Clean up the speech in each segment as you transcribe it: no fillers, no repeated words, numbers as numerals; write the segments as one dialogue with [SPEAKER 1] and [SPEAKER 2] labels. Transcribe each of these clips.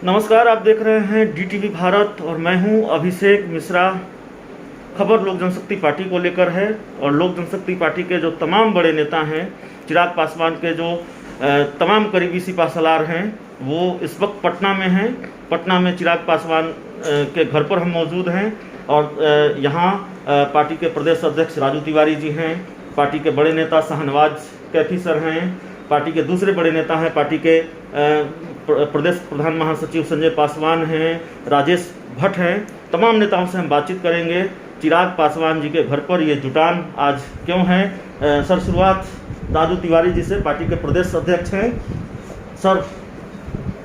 [SPEAKER 1] नमस्कार, आप देख रहे हैं DTV भारत और मैं हूं अभिषेक मिश्रा। खबर लोक जनशक्ति पार्टी को लेकर है और लोक जनशक्ति पार्टी के जो तमाम बड़े नेता हैं, चिराग पासवान के जो तमाम करीबी सिपाहसालार हैं, वो इस वक्त पटना में हैं। पटना में चिराग पासवान के घर पर हम मौजूद हैं और यहाँ पार्टी के प्रदेश अध्यक्ष राजू तिवारी जी हैं, पार्टी के बड़े नेता शाहनवाज कैफी सर हैं, पार्टी के दूसरे बड़े नेता हैं, पार्टी के प्रदेश प्रधान महासचिव संजय पासवान हैं, राजेश भट्ट हैं। तमाम नेताओं से हम बातचीत करेंगे। चिराग पासवान जी के घर पर ये जुटान आज क्यों है? सर, शुरुआत राजू तिवारी जी से, पार्टी के प्रदेश अध्यक्ष हैं। सर,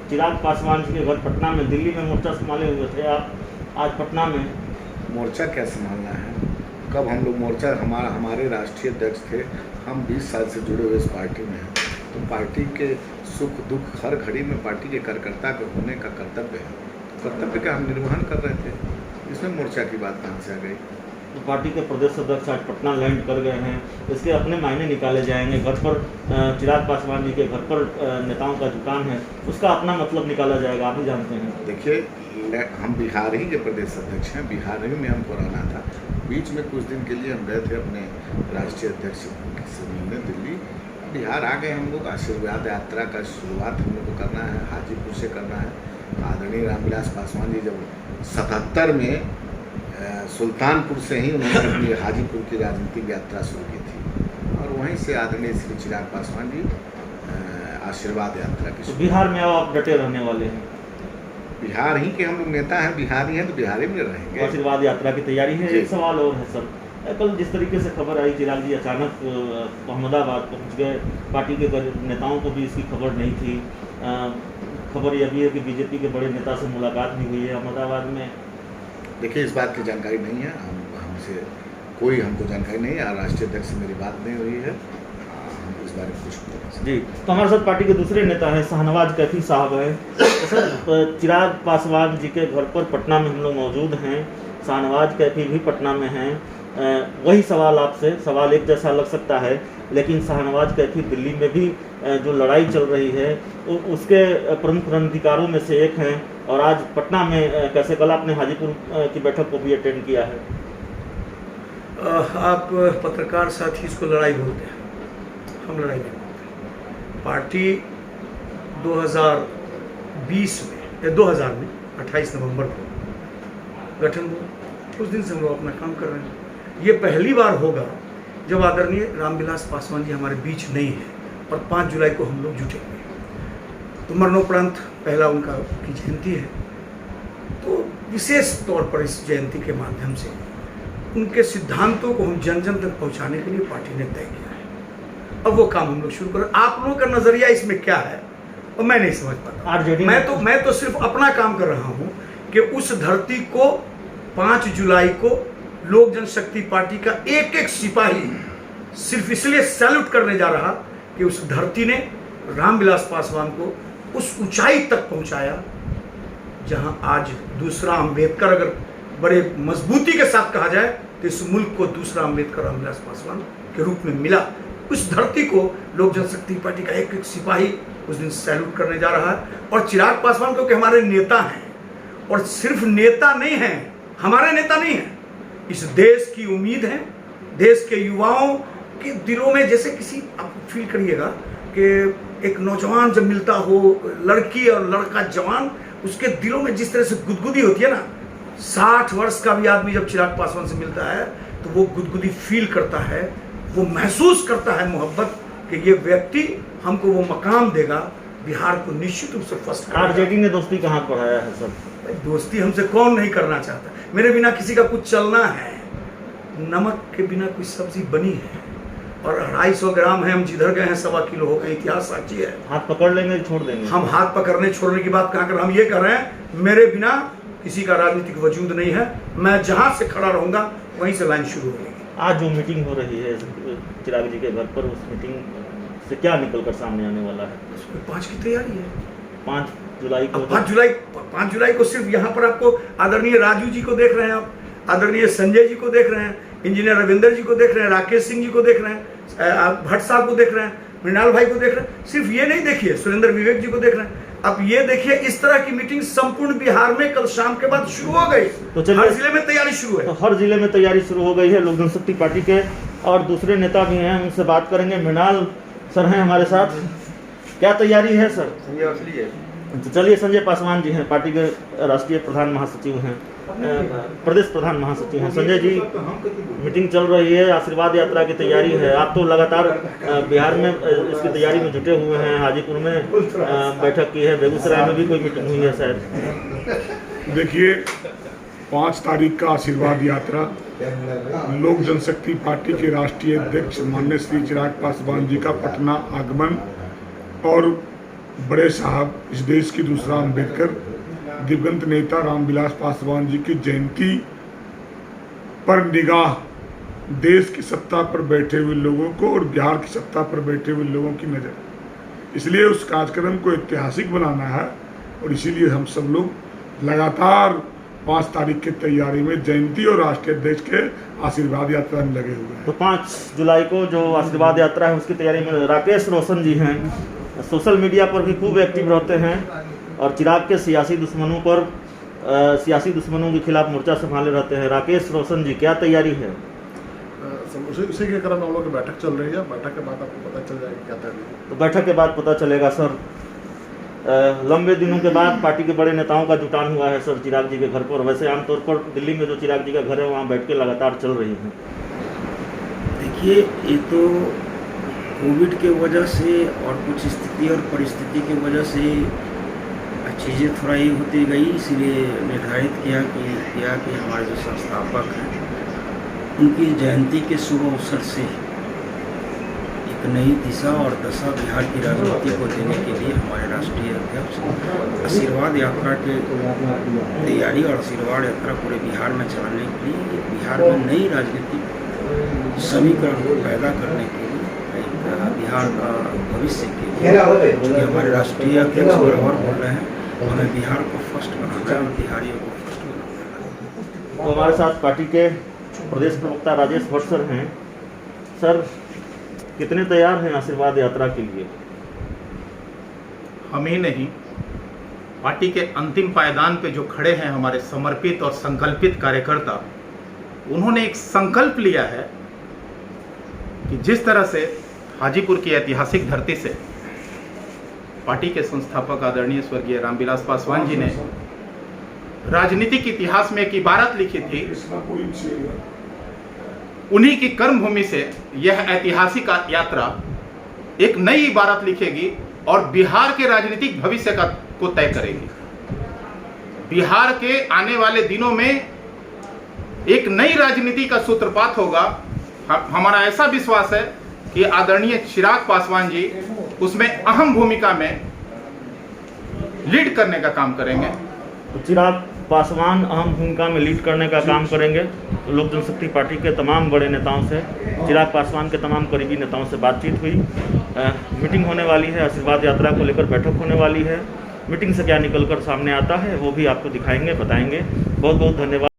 [SPEAKER 1] चिराग पासवान जी के घर पटना में, दिल्ली में मोर्चा संभाले हुए थे आप, आज पटना में
[SPEAKER 2] मोर्चा क्या संभालना है? कब हम लोग मोर्चा, हमारे राष्ट्रीय अध्यक्ष थे, हम 20 साल से जुड़े हुए इस पार्टी में हैं, तो पार्टी के सुख दुख हर घड़ी में पार्टी के कार्यकर्ता के होने का कर्तव्य है। कर्तव्य का हम निर्वहन कर रहे थे, इसमें मोर्चा की बात कहाँ से आ गई?
[SPEAKER 1] तो पार्टी के प्रदेश अध्यक्ष आज पटना लैंड कर गए हैं, इसके अपने मायने निकाले जाएंगे। घर पर चिराग पासवान जी के घर पर नेताओं का जुटान है, उसका अपना मतलब निकाला जाएगा, आप ही जानते हैं।
[SPEAKER 2] देखिए, हम बिहार ही के प्रदेश अध्यक्ष हैं, बिहार ही में हमको रहना था। बीच में कुछ दिन के लिए हम गए थे अपने राष्ट्रीय अध्यक्ष से मिलने दिल्ली। बिहार आ गए हम लोग। आशीर्वाद यात्रा का शुरुआत हम लोग को करना है, हाजीपुर से करना है। आदरणीय रामविलास पासवान जी जब 77 में सुल्तानपुर से ही उन्होंने अपनी हाजीपुर की राजनीतिक यात्रा शुरू की थी और वहीं से आदरणीय श्री चिराग पासवान जी आशीर्वाद यात्रा की।
[SPEAKER 1] तो बिहार में आप डटे रहने वाले हैं?
[SPEAKER 2] बिहार ही के हम लोग नेता हैं, बिहारी हैं तो बिहार ही में रहेंगे।
[SPEAKER 1] आशीर्वाद यात्रा की तैयारी है। एक सवाल और है सर, कल जिस तरीके से खबर आई, चिराग जी अचानक अहमदाबाद पहुंच गए, पार्टी के नेताओं को भी इसकी खबर नहीं थी। खबर यह भी है कि बीजेपी के बड़े नेता से मुलाकात भी हुई है अहमदाबाद में।
[SPEAKER 2] देखिए, इस बात की जानकारी नहीं है, हमसे कोई हमको जानकारी नहीं है। राष्ट्रीय अध्यक्ष से मेरी बात नहीं हुई है, हम इस बारे में कुछ
[SPEAKER 1] जी। तो हमारे साथ पार्टी के दूसरे नेता हैं, शाहनवाज कैफी साहब हैं। तो सर, चिराग पासवान जी के घर पर पटना में हम लोग मौजूद हैं, शाहनवाज कैफी भी पटना में हैं। वही सवाल आपसे, सवाल एक जैसा लग सकता है, लेकिन शाहनवाज कैफी दिल्ली में भी जो लड़ाई चल रही है उसके प्रमुख रणनीतिकारों में से एक हैं और आज पटना में कैसे, कल आपने हाजीपुर की बैठक को भी अटेंड किया है।
[SPEAKER 3] आप पत्रकार साथी इसको लड़ाई बोलते हैं, हम लड़ाई नहीं बोलते। पार्टी 2020 में या 2000 में 28 नवंबर को गठन हुआ। उस दिन से हम लोग अपना काम कर रहे हैं। ये पहली बार होगा जब आदरणीय रामविलास पासवान जी हमारे बीच नहीं है और 5 जुलाई को हम लोग जुटेंगे। तो मरणोपरांत पहला उनका की जयंती है, तो विशेष तौर पर इस जयंती के माध्यम से उनके सिद्धांतों को हम जन जन तक पहुंचाने के लिए पार्टी ने तय किया है। अब वो काम हम लोग शुरू करें। आप लोगों का नजरिया इसमें क्या है और मैं नहीं समझ पाता। मैं तो सिर्फ अपना काम कर रहा हूं कि उस धरती को 5 जुलाई को लोक जनशक्ति पार्टी का एक एक सिपाही सिर्फ इसलिए सैल्यूट करने जा रहा कि उस धरती ने रामविलास पासवान को उस ऊंचाई तक पहुंचाया जहां आज दूसरा अंबेडकर, अगर बड़े मजबूती के साथ कहा जाए तो इस मुल्क को दूसरा अंबेडकर रामविलास पासवान के रूप में मिला। उस धरती को लोक जनशक्ति पार्टी का एक एक सिपाही उस दिन सैल्यूट करने जा रहा है। और चिराग पासवान क्योंकि हमारे नेता हैं, और सिर्फ नेता नहीं हैं, हमारे नेता नहीं हैं, इस देश की उम्मीद है। देश के युवाओं के दिलों में जैसे किसी, आप फील करिएगा कि एक नौजवान जब मिलता हो, लड़की और लड़का जवान, उसके दिलों में जिस तरह से गुदगुदी होती है ना, 60 वर्ष का भी आदमी जब चिराग पासवान से मिलता है तो वो गुदगुदी फील करता है, वो महसूस करता है मोहब्बत कि ये व्यक्ति हमको वो मकाम देगा, बिहार को निश्चित रूप से फर्स्ट करेगा।
[SPEAKER 1] आरजेडी ने दोस्ती कहाँ बढ़ाया है सर?
[SPEAKER 3] दोस्ती हमसे कौन नहीं करना चाहता। मेरे बिना किसी का कुछ चलना है, नमक के बिना कोई सब्जी बनी है, और 250 ग्राम है, हम जिधर गए हैं 1.25 किलो हो गए, इतिहास साक्षी है।
[SPEAKER 1] हाथ पकड़ लेंगे, छोड़ देंगे? हम
[SPEAKER 3] हाथ पकड़ने छोड़ने की बात कहाँ कर, हम ये कर रहे हैं, मेरे बिना किसी का राजनीतिक वजूद नहीं है। मैं जहां से खड़ा रहूंगा वहीं से लाइन शुरू होगी।
[SPEAKER 1] आज जो मीटिंग हो रही है चिराग जी के घर पर, उस मीटिंग से क्या निकलकर सामने आने वाला है?
[SPEAKER 3] उसमें 5 की तैयारी है।
[SPEAKER 1] 5 जुलाई को
[SPEAKER 3] 5 जुलाई को सिर्फ यहाँ पर आपको आदरणीय राजू जी को देख रहे हैं, आप आदरणीय संजय जी को देख रहे हैं, इंजीनियर रविंदर जी को देख रहे हैं, राकेश सिंह जी को देख रहे हैं, आप भट्ट साहब को देख रहे हैं, मृणाल भाई को देख रहे हैं। सिर्फ ये नहीं देखिए, सुरेंद्र विवेक जी को देख रहे हैं। अब ये देखिए इस तरह की मीटिंग संपूर्ण बिहार में कल शाम के बाद शुरू हो गई।
[SPEAKER 1] तो चलिए,
[SPEAKER 3] हर जिले में तैयारी शुरू है।
[SPEAKER 1] तो हर जिले में तैयारी शुरू हो गई है। लोक जनशक्ति पार्टी के और दूसरे नेता भी हैं, उनसे बात करेंगे। मृणाल सर हैं हमारे साथ। क्या तैयारी है सर? तो चलिए, संजय पासवान जी हैं, पार्टी के राष्ट्रीय प्रधान महासचिव हैं, प्रदेश प्रधान महासचिव हैं। संजय जी, मीटिंग चल रही है, आशीर्वाद यात्रा की तैयारी है। आप तो लगातार बिहार में इसकी तैयारी में जुटे हुए हैं। हाजीपुर में बैठक की है, बेगूसराय में भी कोई मीटिंग हुई है शायद।
[SPEAKER 4] देखिए, 5 तारीख का आशीर्वाद यात्रा लोक जनशक्ति पार्टी के राष्ट्रीय अध्यक्ष माननीय श्री चिराग पासवान जी का पटना आगमन और बड़े साहब, इस देश की दूसरा अम्बेडकर, दिवंगत नेता रामविलास पासवान जी की जयंती पर निगाह, देश की सत्ता पर बैठे हुए लोगों को और बिहार की सत्ता पर बैठे हुए लोगों की नज़र, इसलिए उस कार्यक्रम को ऐतिहासिक बनाना है। और इसीलिए हम सब लोग लगातार 5 तारीख की तैयारी में जयंती और राष्ट्रीय अध्यक्ष के आशीर्वाद यात्रा में लगे हुए हैं।
[SPEAKER 1] तो 5 जुलाई को जो आशीर्वाद यात्रा है उसकी तैयारी में राकेश रोशन जी हैं, सोशल मीडिया पर भी खूब एक्टिव रहते हैं और चिराग के सियासी दुश्मनों के खिलाफ मोर्चा संभाले रहते हैं। राकेश रोशन जी, क्या तैयारी है?
[SPEAKER 5] उसी के क्रम में हम लोग की बैठक चल रही है। बैठक के बाद आपको पता चल जाएगा क्या तैयारी है।
[SPEAKER 1] तो बैठक के बाद पता चलेगा सर। लंबे दिनों के बाद पार्टी के बड़े नेताओं का जुटान हुआ है सर चिराग जी के घर पर। वैसे आमतौर पर दिल्ली में जो चिराग जी का घर है वहाँ बैठ के लगातार चल रही है।
[SPEAKER 6] देखिए, ये तो कोविड के वजह से और कुछ स्थिति और परिस्थिति की वजह से चीज़ें थोड़ा ही होती गई, इसलिए निर्धारित किया कि हमारे जो संस्थापक हैं उनकी जयंती के शुभ अवसर से एक नई दिशा और दशा बिहार की राजनीति को देने के लिए हमारे राष्ट्रीय अध्यक्ष आशीर्वाद यात्रा की तैयारी और आशीर्वाद यात्रा पूरे बिहार में चलाने के लिए, बिहार में नई राजनीतिक समीकरण को पैदा करने के लिए, बिहार का भविष्य के लिए, क्योंकि हमारे राष्ट्रीय अध्यक्ष बराबर बोल रहे हैं हमें बिहार को फर्स्ट बनाना है और बिहारियों को फर्स्ट बनाना है।
[SPEAKER 1] तो हमारे साथ पार्टी के प्रदेश प्रवक्ता राजेश भट्ट सर हैं। सर, कितने तैयार हैं आशीर्वाद यात्रा के लिए?
[SPEAKER 7] हम ही नहीं, पार्टी के अंतिम पायदान पे जो खड़े हैं हमारे समर्पित और संकल्पित कार्यकर्ता, उन्होंने एक संकल्प लिया है कि जिस तरह से हाजीपुर की ऐतिहासिक धरती से पार्टी के संस्थापक आदरणीय स्वर्गीय रामविलास पासवान जी ने राजनीतिक इतिहास में एक इबारत लिखी थी, उन्हीं की कर्मभूमि से यह ऐतिहासिक यात्रा एक नई इबारत लिखेगी और बिहार के राजनीतिक भविष्य को तय करेगी। बिहार के आने वाले दिनों में एक नई राजनीति का सूत्रपात होगा। हमारा ऐसा विश्वास है कि आदरणीय चिराग पासवान जी उसमें अहम भूमिका में लीड करने का काम करेंगे।
[SPEAKER 1] तो चिराग पासवान अहम भूमिका में लीड करने का काम करेंगे। तो लोक जनशक्ति पार्टी के तमाम बड़े नेताओं से, चिराग पासवान के तमाम करीबी नेताओं से बातचीत हुई। मीटिंग होने वाली है, आशीर्वाद यात्रा को लेकर बैठक होने वाली है। मीटिंग से क्या निकलकर सामने आता है वो भी आपको दिखाएंगे, बताएंगे। बहुत बहुत धन्यवाद।